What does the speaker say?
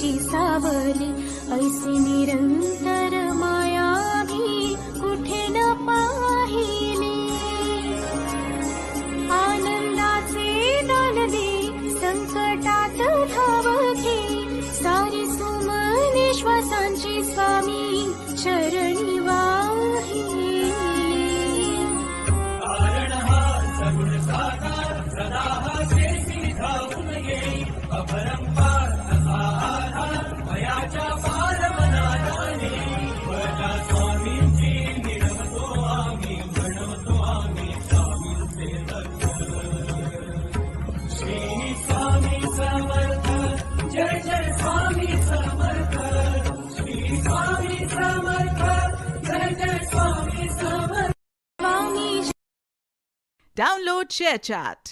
तुझी सावली, ऐसी निरंतर माया मी कुठे न पाहिली. आनंदाचे दान दे, संकटात धावते, सारी सुमने श्वासांची स्वामी चरणी वाहिली. जय जय स्वामी समर्थ, श्री स्वामी समर्थ, जय जय स्वामी समर्थ. Download ShareChat.